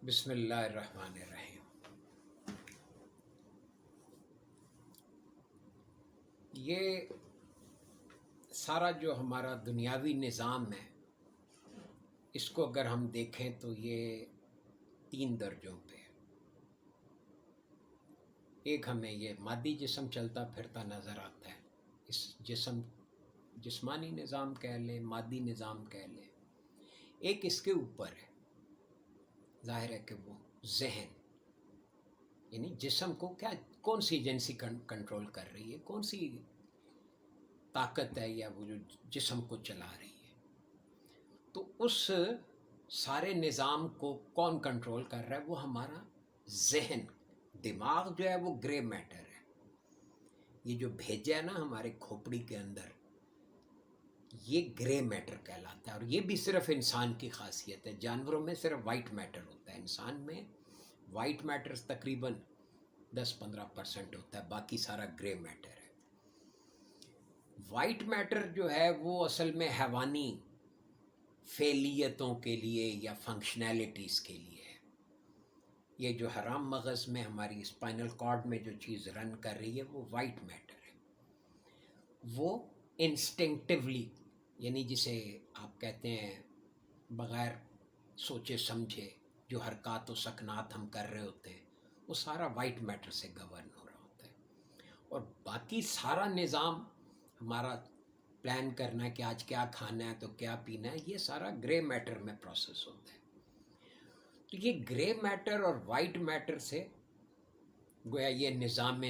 بسم اللہ الرحمن الرحیم۔ یہ سارا جو ہمارا دنیاوی نظام ہے، اس کو اگر ہم دیکھیں تو یہ 3 درجوں پہ ہے۔ ایک ہمیں یہ مادی جسم چلتا پھرتا نظر آتا ہے، اس جسمانی نظام کہہ لیں، مادی نظام کہہ لیں۔ ایک اس کے اوپر ہے، ظاہر ہے کہ وہ ذہن، یعنی جسم کو کون سی ایجنسی کنٹرول کر رہی ہے، کون سی طاقت ہے یا وہ جو جسم کو چلا رہی ہے۔ تو اس سارے نظام کو کون کنٹرول کر رہا ہے؟ وہ ہمارا ذہن، دماغ جو ہے وہ گرے میٹر ہے۔ یہ جو بھیجا ہے نا ہمارے کھوپڑی کے اندر، یہ گرے میٹر کہلاتا ہے، اور یہ بھی صرف انسان کی خاصیت ہے۔ جانوروں میں صرف وائٹ میٹر ہوتا ہے، انسان میں وائٹ میٹر تقریباً 10-15% ہوتا ہے، باقی سارا گرے میٹر ہے۔ وائٹ میٹر جو ہے وہ اصل میں حیوانی فعلیتوں کے لیے یا فنکشنالٹیز کے لیے ہے۔ یہ جو حرام مغز میں ہماری اسپائنل کارڈ میں جو چیز رن کر رہی ہے وہ وائٹ میٹر ہے۔ وہ انسٹنکٹیولی، یعنی جسے آپ کہتے ہیں بغیر سوچے سمجھے جو حرکات و سکنات ہم کر رہے ہوتے ہیں، وہ سارا وائٹ میٹر سے گورن ہو رہا ہوتا ہے۔ اور باقی سارا نظام ہمارا پلان کرنا ہے کہ آج کیا کھانا ہے تو کیا پینا ہے، یہ سارا گرے میٹر میں پروسیس ہوتا ہے۔ تو یہ گرے میٹر اور وائٹ میٹر سے گویا یہ نظام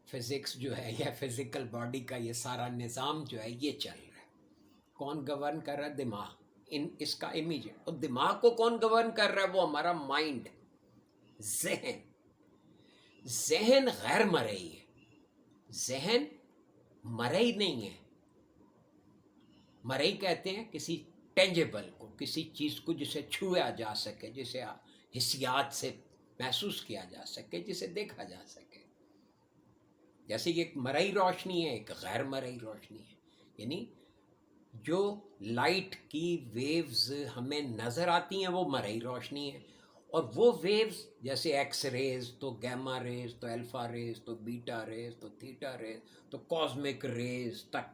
فزکس جو ہے یا فزیکل باڈی کا یہ سارا نظام جو ہے یہ چل رہا ہے۔ کون گورن کر رہا ہے؟ دماغ، اس کا امیجیٹ۔ اور دماغ کو کون گورن کر رہا ہے؟ وہ ہمارا مائنڈ، ذہن۔ ذہن غیر مرئی ہے، ذہن مرئی نہیں ہے۔ مرئی کہتے ہیں کسی ٹینجیبل کو، کسی چیز کو جسے چھویا جا سکے، جسے حسیات سے محسوس کیا جا سکے، جسے دیکھا جا سکے۔ جیسے یہ ایک مرئی روشنی ہے، ایک غیر مرئی روشنی ہے۔ یعنی جو لائٹ کی ویوز ہمیں نظر آتی ہیں وہ مرئی روشنی ہے، اور وہ ویوز جیسے ایکس ریز تو گیما ریز تو الفا ریز تو بیٹا ریز تو تھیٹا ریز تو کاسمک ریز تک،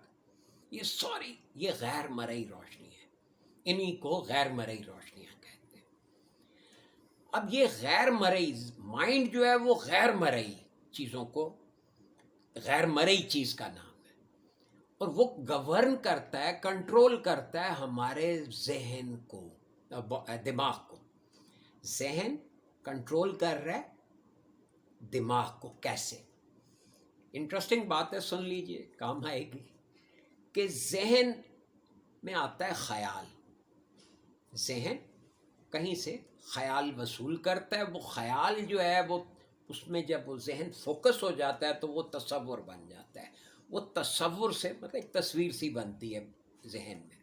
یہ ساری یہ غیر مرئی روشنی ہے۔ انہی کو غیر مرئی روشنیاں کہتے ہیں۔ اب یہ غیر مرئی مائنڈ جو ہے وہ غیر مرئی چیزوں کو، غیر مرئی چیز کا نام ہے، اور وہ گورن کرتا ہے، کنٹرول کرتا ہے ہمارے ذہن کو، دماغ کو۔ ذہن کنٹرول کر رہا ہے دماغ کو۔ کیسے؟ انٹرسٹنگ بات ہے، سن لیجئے، کام آئے گی۔ کہ ذہن میں آتا ہے خیال، ذہن کہیں سے خیال وصول کرتا ہے، وہ خیال جو ہے وہ اس میں جب وہ ذہن فوکس ہو جاتا ہے تو وہ تصور بن جاتا ہے۔ وہ تصور سے مطلب ایک تصویر سی بنتی ہے ذہن میں۔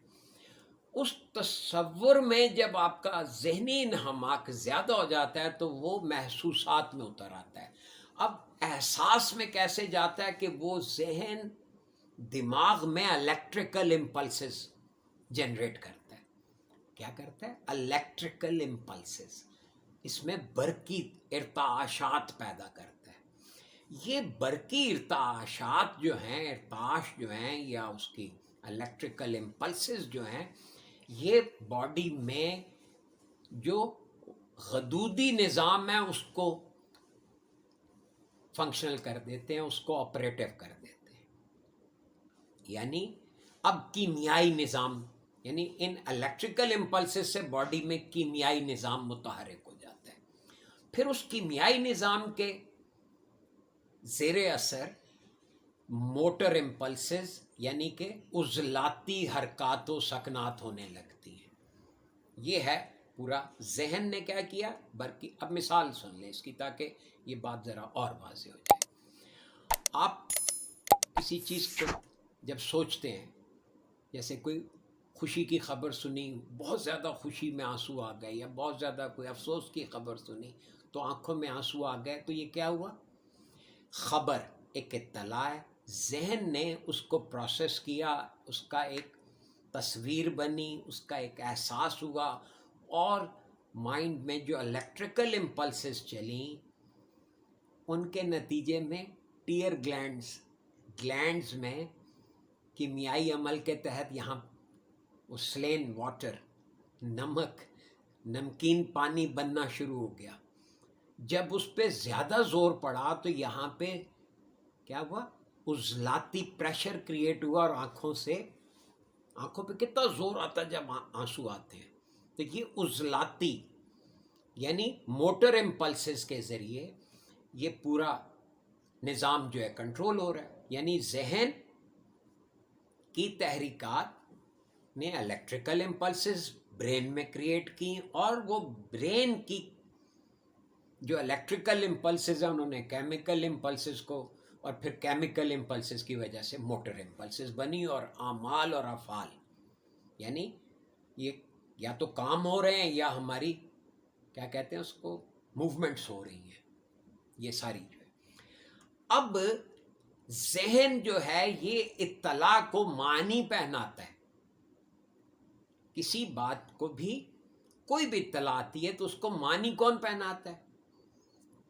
اس تصور میں جب آپ کا ذہنی انہماک زیادہ ہو جاتا ہے تو وہ محسوسات میں اتر آتا ہے۔ اب احساس میں کیسے جاتا ہے کہ وہ ذہن دماغ میں الیکٹریکل امپلسز جنریٹ کرتا ہے۔ کیا کرتا ہے؟ الیکٹریکل امپلسز، اس میں برقی ارتعاشات پیدا کرتا ہے۔ یہ برقی ارتعاشات جو ہیں، ارتعاش جو ہیں یا اس کی الیکٹریکل امپلسز جو ہیں، یہ باڈی میں جو غدودی نظام ہے اس کو فنکشنل کر دیتے ہیں، اس کو آپریٹو کر دیتے ہیں۔ یعنی اب کیمیائی نظام، یعنی ان الیکٹریکل امپلسز سے باڈی میں کیمیائی نظام متحرک ہو جاتا ہے۔ پھر اس کیمیائی نظام کے زیر اثر موٹر امپلسز، یعنی کہ عضلاتی حرکات و سکنات ہونے لگتی ہیں۔ یہ ہے پورا ذہن نے کیا کیا برقی۔ اب مثال سن لیں اس کی تاکہ یہ بات ذرا اور واضح ہو جائے۔ آپ کسی چیز کو جب سوچتے ہیں، جیسے کوئی خوشی کی خبر سنی، بہت زیادہ خوشی میں آنسو آ گئے، یا بہت زیادہ کوئی افسوس کی خبر سنی تو آنکھوں میں آنسو آ گئے، تو یہ کیا ہوا؟ خبر، ایک اطلاع ہے، ذہن نے اس کو پروسیس کیا، اس کا ایک تصویر بنی، اس کا ایک احساس ہوا، اور مائنڈ میں جو الیکٹریکل امپلسز چلیں ان کے نتیجے میں ٹیئر گلینڈز میں کیمیائی عمل کے تحت یہاں وہ سلین واٹر نمکین پانی بننا شروع ہو گیا. جب اس پہ زیادہ زور پڑا تو یہاں پہ کیا ہوا؟ عضلاتی پریشر کریٹ ہوا اور آنکھوں پہ کتنا زور آتا ہے جب آنسو آتے ہیں. تو یہ عضلاتی یعنی موٹر امپلسز کے ذریعے یہ پورا نظام جو ہے کنٹرول ہو رہا ہے. یعنی ذہن کی تحریکات نے الیکٹریکل امپلسز برین میں کریٹ کی اور وہ برین کی جو الیکٹریکل امپلسز ہیں انہوں نے کیمیکل امپلسز کو اور پھر کیمیکل امپلسز کی وجہ سے موٹر امپلسز بنی اور اعمال اور افعال یعنی یہ یا تو کام ہو رہے ہیں یا ہماری کیا کہتے ہیں اس کو موومنٹس ہو رہی ہیں. یہ ساری جو ہے اب ذہن جو ہے یہ اطلاع کو معنی پہناتا ہے. کسی بات کو بھی کوئی بھی اطلاع آتی ہے تو اس کو معنی کون پہناتا ہے؟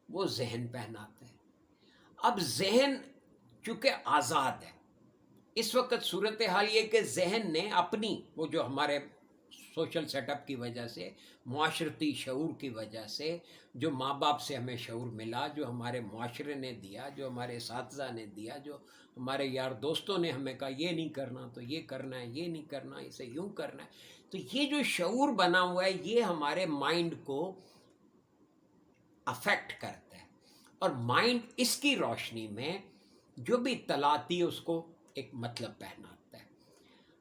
وہ ذہن پہناتا ہے. اب ذہن چونکہ آزاد ہے اس وقت صورتحال یہ کہ ذہن نے اپنی وہ جو ہمارے سوشل سیٹ اپ کی وجہ سے معاشرتی شعور کی وجہ سے جو ماں باپ سے ہمیں شعور ملا جو ہمارے معاشرے نے دیا جو ہمارے اساتذہ نے دیا جو ہمارے یار دوستوں نے ہمیں کہا یہ نہیں کرنا تو یہ کرنا ہے یہ نہیں کرنا اسے یوں کرنا ہے. تو یہ جو شعور بنا ہوا ہے یہ ہمارے مائنڈ کو افیکٹ کرتا ہے اور مائنڈ اس کی روشنی میں جو بھی اطلاع آتی ہے اس کو ایک مطلب پہناتا ہے.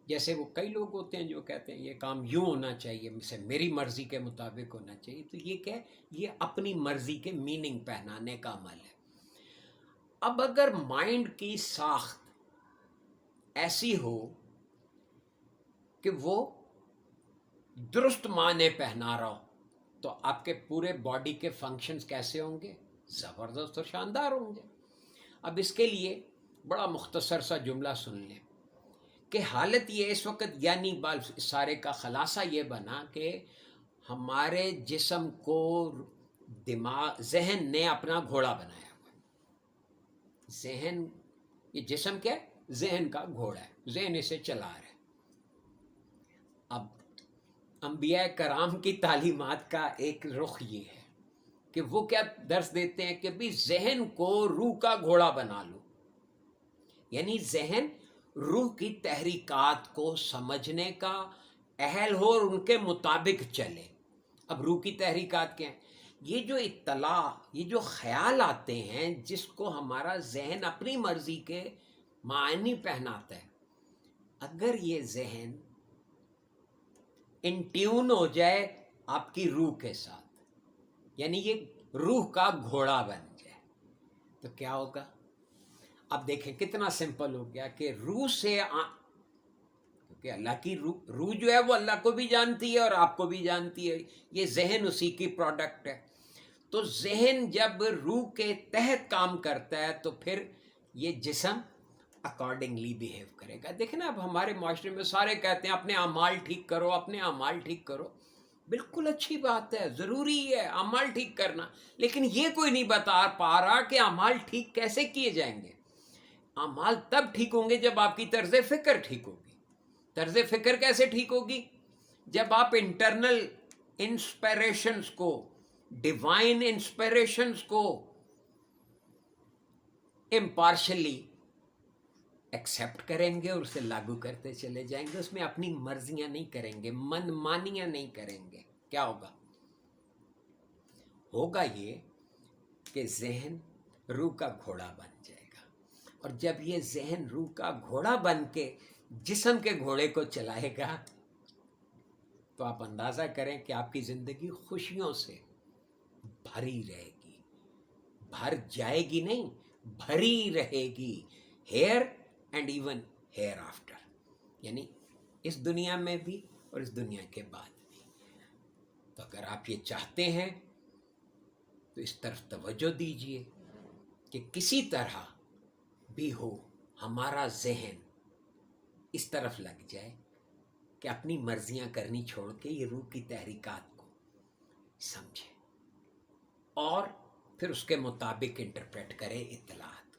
جیسے وہ کئی لوگ ہوتے ہیں جو کہتے ہیں یہ کام یوں ہونا چاہیے سے میری مرضی کے مطابق ہونا چاہیے. تو یہ کیا ہے؟ یہ اپنی مرضی کے میننگ پہنانے کا عمل ہے. اب اگر مائنڈ کی ساخت ایسی ہو کہ وہ درست معنی پہنا رہا ہو تو آپ کے پورے باڈی کے فنکشنز کیسے ہوں گے؟ زبردست اور شاندار ہوں گے. اب اس کے لیے بڑا مختصر سا جملہ سن لیں کہ حالت یہ اس وقت یعنی سارے کا خلاصہ یہ بنا کہ ہمارے جسم کو ذہن نے اپنا گھوڑا بنایا ہوا ہے. ذہن یہ جسم کیا ہے؟ ذہن کا گھوڑا ہے. ذہن اسے چلا رہا ہے. اب انبیاء کرام کی تعلیمات کا ایک رخ یہ ہے کہ وہ کیا درس دیتے ہیں کہ بھی ذہن کو روح کا گھوڑا بنا لو. یعنی ذہن روح کی تحریکات کو سمجھنے کا اہل ہو اور ان کے مطابق چلے. اب روح کی تحریکات کیا ہیں؟ یہ جو اطلاع یہ جو خیال آتے ہیں جس کو ہمارا ذہن اپنی مرضی کے معنی پہناتا ہے. اگر یہ ذہن ان ٹیون ہو جائے آپ کی روح کے ساتھ یعنی یہ روح کا گھوڑا بن جائے تو کیا ہوگا؟ اب دیکھیں کتنا سمپل ہو گیا کہ روح سے کیونکہ اللہ کی روح جو ہے وہ اللہ کو بھی جانتی ہے اور آپ کو بھی جانتی ہے. یہ ذہن اسی کی پروڈکٹ ہے. تو ذہن جب روح کے تحت کام کرتا ہے تو پھر یہ جسم اکارڈنگلی بیہیو کرے گا. دیکھیں نا اب ہمارے معاشرے میں سارے کہتے ہیں اپنے اعمال ٹھیک کرو اپنے اعمال ٹھیک کرو. بالکل اچھی بات ہے ضروری ہے اعمال ٹھیک کرنا لیکن یہ کوئی نہیں بتا پا رہا کہ اعمال ٹھیک کیسے کیے جائیں گے. اعمال تب ٹھیک ہوں گے جب آپ کی طرز فکر ٹھیک ہوگی. طرز فکر کیسے ٹھیک ہوگی؟ جب آپ انٹرنل انسپریشنز کو ڈیوائن انسپریشنز کو امپارشلی ایکسیپٹ کریں گے اور اسے لاگو کرتے چلے جائیں گے. اس میں اپنی مرضیاں نہیں کریں گے من مانیاں نہیں کریں گے. کیا ہوگا یہ کہ ذہن روح کا گھوڑا بن جائے گا. اور جب یہ ذہن روح کا گھوڑا بن کے جسم کے گھوڑے کو چلائے گا تو آپ اندازہ کریں کہ آپ کی زندگی خوشیوں سے بھری رہے گی. بھر جائے گی نہیں بھری رہے گی. Here and even hereafter یعنی اس دنیا میں بھی اور اس دنیا کے بعد بھی. تو اگر آپ یہ چاہتے ہیں تو اس طرف توجہ دیجئے کہ کسی طرح بھی ہو ہمارا ذہن اس طرف لگ جائے کہ اپنی مرضیاں کرنی چھوڑ کے یہ روح کی تحریکات کو سمجھے اور پھر اس کے مطابق انٹرپریٹ کرے اطلاعات.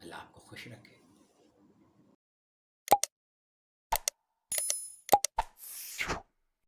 اللہ آپ کو خوش رکھے.